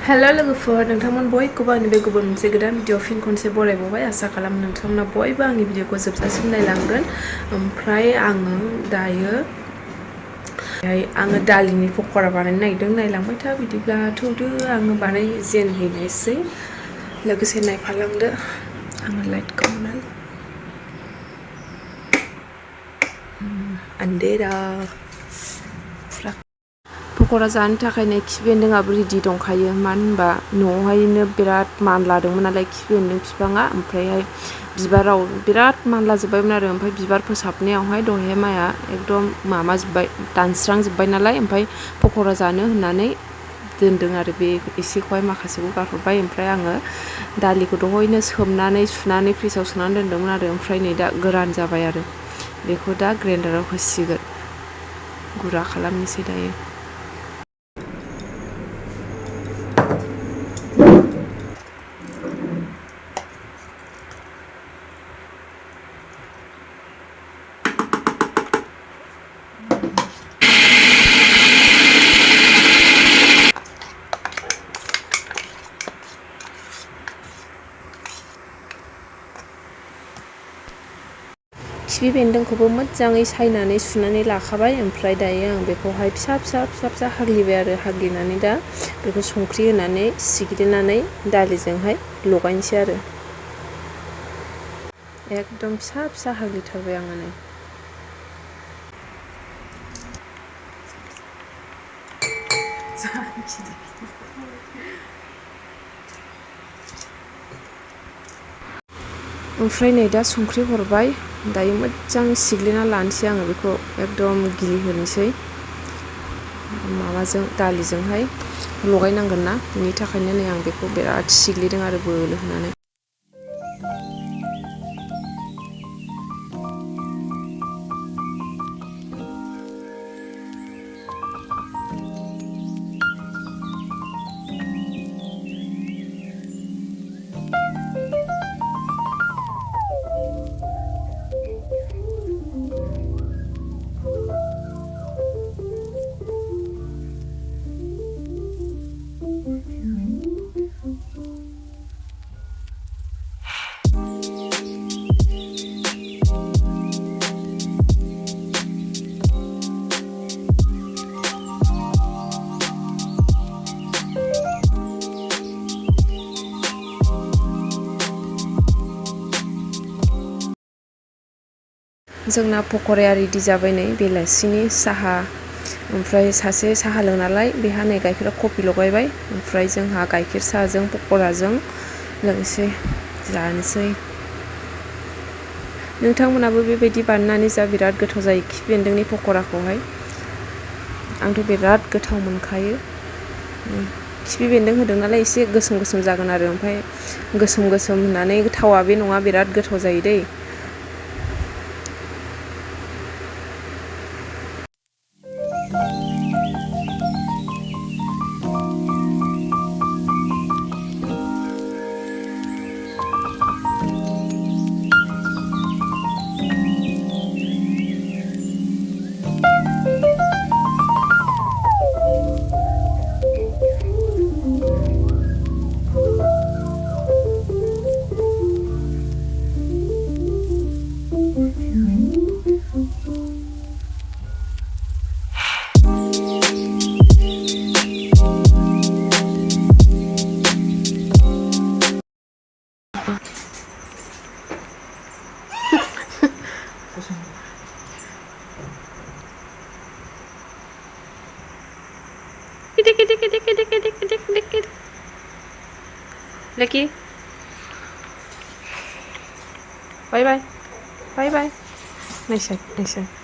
Hello लोगोफोर नोंथांमोन बयखौबो आंनि बे गुबुन मोनसे गोदान भिडिअ फिन खनसे बरायबावबाय आसा खालाम नोंथांमोना बयबो आंनि भिडिअखौ जोबजासिम नायलांगोन ओमफ्राय आङो दायो दालिनि पकरा बानायनो नागिरदों नायलांबाय था बिदिब्ला थौदो आङो बानायजेनहैनोसै लोगोसे नायफालांदो आङो लाइटखौ होनानै अंधेरा पकरा जानो थाखाय खिफि बेन्दोंआबो रेडि दंखायो मानो होनबा न'आवहायनो बिराद मानलादोंमोन नालाय खिफि बेन्दों बिफाङा ओमफ्रायहाय बिबाराव बिराद मानलाजोब्बायमोन आरो ओमफ्राय बिबार फोसाबनायावहाय दहाय माया एकदम माबाजोब्बाय दानस्रांजोब्बाय नालाय ओमफ्राय पकरा जानो होननानै दोनदों आरो बे एसेखौहाय माखासेखौ गारहरबाय ओमफ्राय आङो दालिखौ दहायनो सोमनानै सुनानै फ्रिजआव सोनानै दोनदोंमोन आरो ओमफ्राय नै दा गोरान जाबाय आरो बेखौ दा ग्राइन्डाराव होसिगोन गुरा खालामनोसै दायो खिफि बेन्दोंखौबो मोजाङै सायनानै सुनानै लाखाबाय ओमफ्राय दायो आं बेखौहाय फिसा फिसा हाग्लिबाय आरो हाग्लिनानै दा बेखौ संख्रि होनानै सिग्लिनानै दालिजोंहाय लगायनोसै आरो एकदम फिसा हाग्लिथारबाय आङो नै ओमफ्राय नै दा संख्रि हरबाय दायो मोजां सिग्लिना लानोसै आङो बेखौ एकदम गिलिहोनोसै माबाजों दालिजोंहाय लगायनांगोन ना बिनि थाखायनो नै आं बेखौ बिराद सिग्लिदों आरो बोलो होनानै जोंना पकराया रेडि जाबाय नै बेलासिनि साहा ओमफ्राय सासे साहा लोङो नालाय बेहा नै गाइखेराव कफि लगायबाय ओमफ्राय जोंहा गाइखेर साहाजों पकराजों लोगोसे जानोसै नोंथांमोनाबो बेबायदि बानायनानै जा बिराद गोथाव जायो खिफि बेन्दोंनि पकराखौहाय आंथ' बिराद गोथाव मोनखायो खिफि बेन्दों होदों नालाय एसे गोसोम जागोन आरो ओमफ्राय गोसोम होननानै थावा बे नङा बिराद गोथाव जायो दै Lucky. Bye bye. Nice.